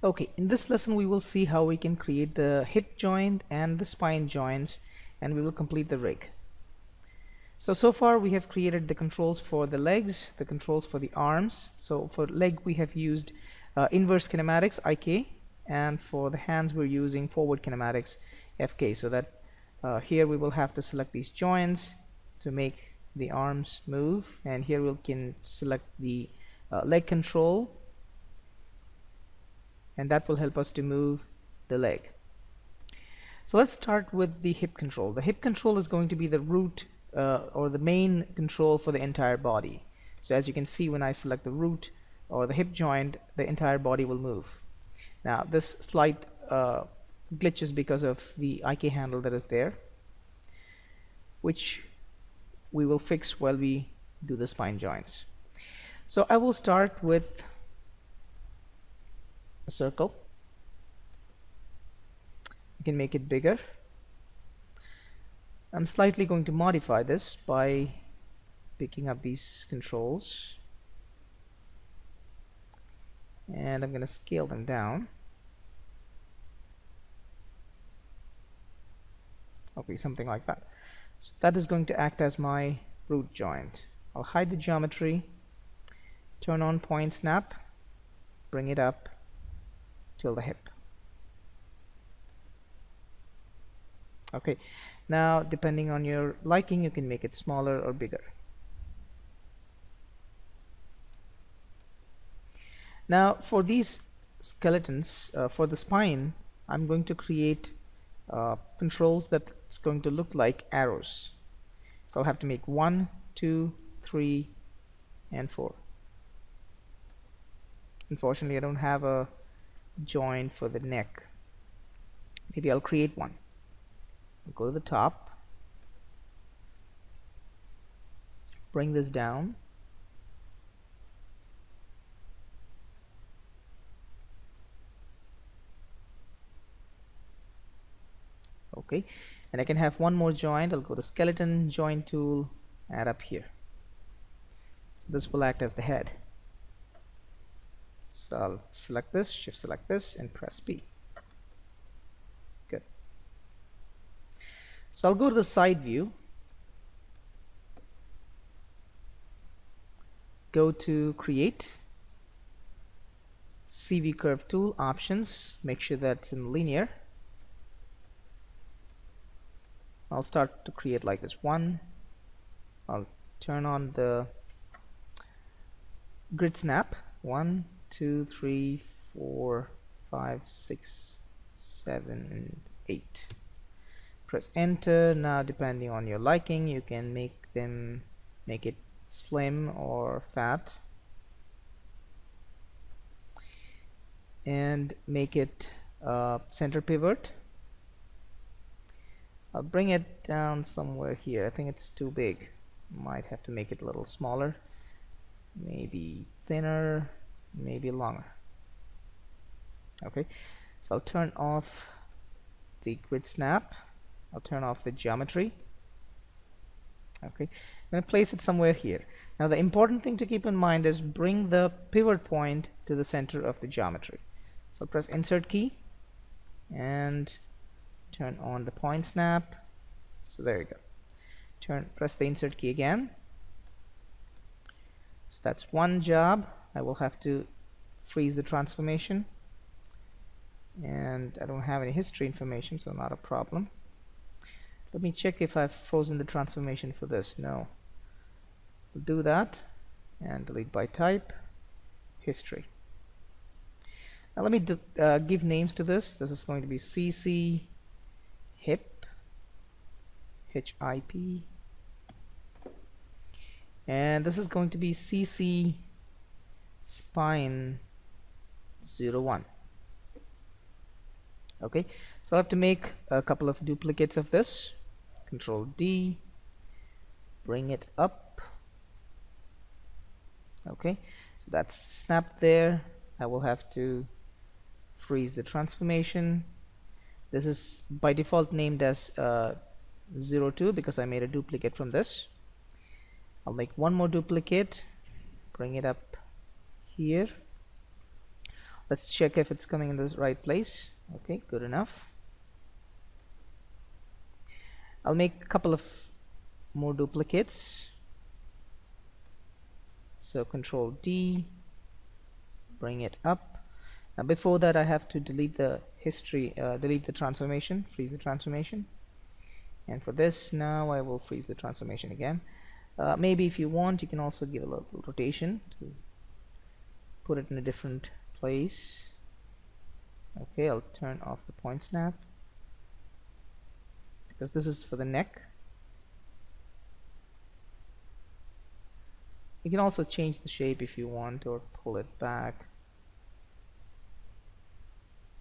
Okay, in this lesson we will see how we can create the hip joint and the spine joints, and we will complete the rig. So far we have created the controls for the legs, the controls for the arms. So for leg we have used inverse kinematics IK, and for the hands we're using forward kinematics FK, so that here we will have to select these joints to make the arms move, and here we can select the leg control, and that will help us to move the leg. So let's start with the hip control. The hip control is going to be the root or the main control for the entire body. So as you can see, when I select the root or the hip joint, the entire body will move. Now this slight glitch is because of the IK handle that is there, which we will fix while we do the spine joints. So I will start with a circle. You can make it bigger. I'm slightly going to modify this by picking up these controls, and I'm going to scale them down. Okay, something like that. So that is going to act as my root joint. I'll hide the geometry, turn on point snap, bring it up till the hip. Okay, now depending on your liking, you can make it smaller or bigger. Now for these skeletons, for the spine, I'm going to create controls that's going to look like arrows. So I'll have to make 1, 2, 3, and 4. Unfortunately, I don't have a joint for the neck. Maybe I'll create one. I'll go to the top, bring this down, okay, and I can have one more joint. I'll go to skeleton joint tool, add up here. So this will act as the head. So I'll select this, shift select this, and press P. Good. So I'll go to the side view, go to create, CV curve tool, options, make sure that's in linear. I'll start to create like this. 1, I'll turn on the grid snap. 1, 2, 3, 4, 5, 6, 7, and 8. Press enter. Now depending on your liking, you can make it slim or fat, and make it center pivot. I'll bring it down somewhere here. I think it's too big. Might have to make it a little smaller, maybe thinner, maybe longer. Okay, so I'll turn off the grid snap. I'll turn off the geometry. Okay, I'm going to place it somewhere here. Now the important thing to keep in mind is bring the pivot point to the center of the geometry. So press insert key and turn on the point snap. So there you go. Press the insert key again. So that's one job. I will have to freeze the transformation, and I don't have any history information, so not a problem. Let me check if I've frozen the transformation for this. No. We'll do that and delete by type, history. Now let me give names to this. This is going to be CC hip, HIP, and this is going to be CC spine 01. Okay, so I'll have to make a couple of duplicates of this. Control D, bring it up. Okay, so that's snapped there. I will have to freeze the transformation. This is by default named as 02 because I made a duplicate from this. I'll make one more duplicate, bring it up here. Let's check if it's coming in the right place. Okay, good enough. I'll make a couple of more duplicates. So Control D, bring it up. Now before that I have to delete the history, delete the transformation, freeze the transformation. And for this now I will freeze the transformation again. Maybe if you want you can also give a little rotation to put it in a different place. Okay, I'll turn off the point snap because this is for the neck. You can also change the shape if you want, or pull it back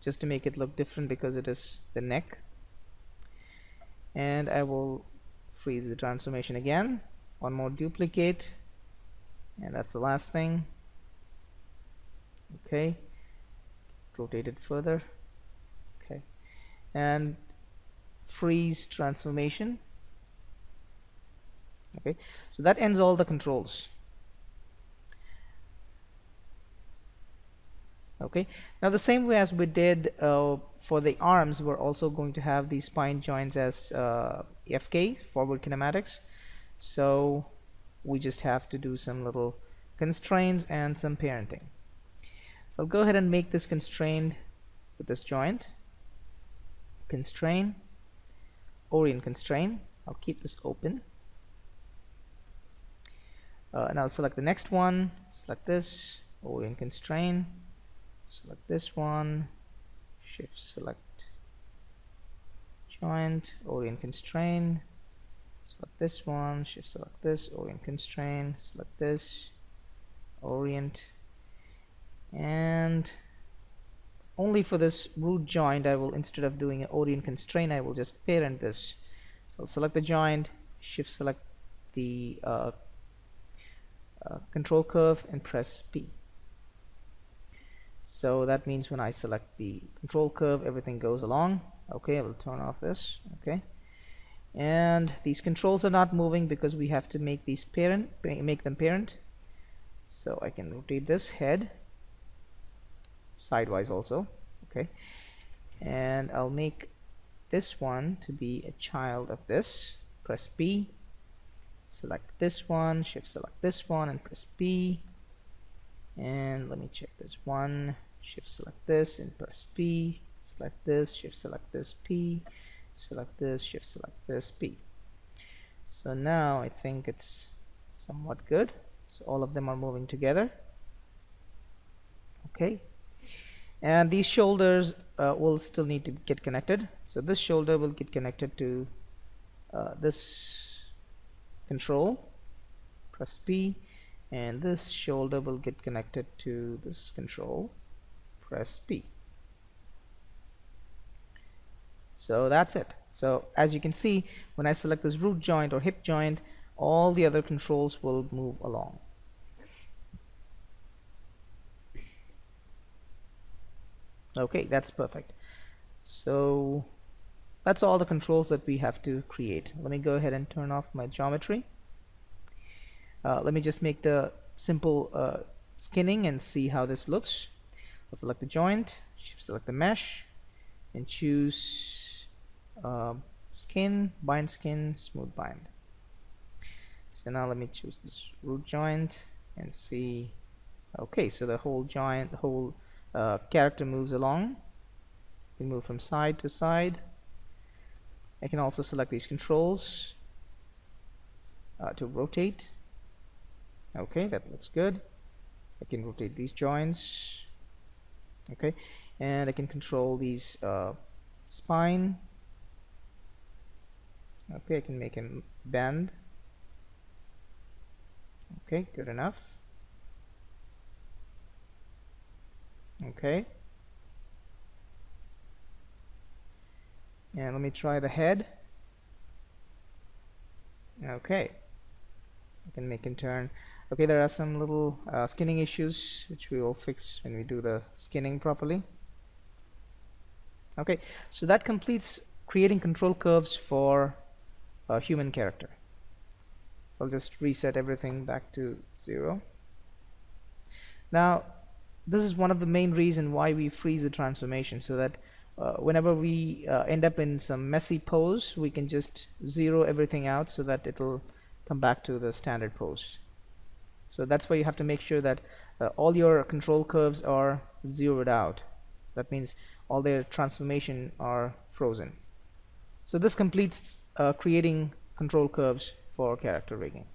just to make it look different because it is the neck. And I will freeze the transformation again. One more duplicate, and that's the last thing. Okay, rotate it further. Okay, and freeze transformation. Okay, so that ends all the controls. Okay, now the same way as we did for the arms, we're also going to have these spine joints as FK, forward kinematics. So we just have to do some little constraints and some parenting. So I'll go ahead and make this constraint with this joint. Constraint, orient constraint. I'll keep this open. And I'll select the next one, select this, orient constraint. Select this one, shift select joint, orient constraint, select this one, shift select this, orient constraint, select this, orient, and only for this root joint I will, instead of doing an orient constraint, I will just parent this. So I'll select the joint, shift select the control curve and press P. So that means when I select the control curve everything goes along. Okay, I will turn off this. Okay, and these controls are not moving because we have to make these parent, make them parent. So I can rotate this head sidewise also. Okay, and I'll make this one to be a child of this. Press P, select this one, shift select this one and press P. And let me check this one, shift select this and press P, select this, shift select this, P, select this, shift select this, P. So now I think it's somewhat good. So all of them are moving together. Okay, and these shoulders will still need to get connected. So this shoulder will get connected to this control, press P, and this shoulder will get connected to this control, press P. So that's it. So as you can see, when I select this root joint or hip joint, all the other controls will move along. Okay, that's perfect. So that's all the controls that we have to create. Let me go ahead and turn off my geometry. Let me just make the simple skinning and see how this looks. I'll select the joint, select the mesh, and choose skin, bind skin, smooth bind. So now let me choose this root joint and see. Okay, so the whole joint, the whole character moves along. We move from side to side. I can also select these controls to rotate. Okay, that looks good. I can rotate these joints. Okay, and I can control these spine. Okay, I can make him bend. Okay, good enough. Okay, and let me try the head. Okay, so I can make him turn. Okay, there are some little skinning issues which we will fix when we do the skinning properly. Okay, so that completes creating control curves for a human character. So I'll just reset everything back to 0. Now this is one of the main reason why we freeze the transformation, so that whenever we end up in some messy pose, we can just zero everything out so that it'll come back to the standard pose. So that's why you have to make sure that all your control curves are zeroed out. That means all their transformation are frozen. So this completes creating control curves for character rigging.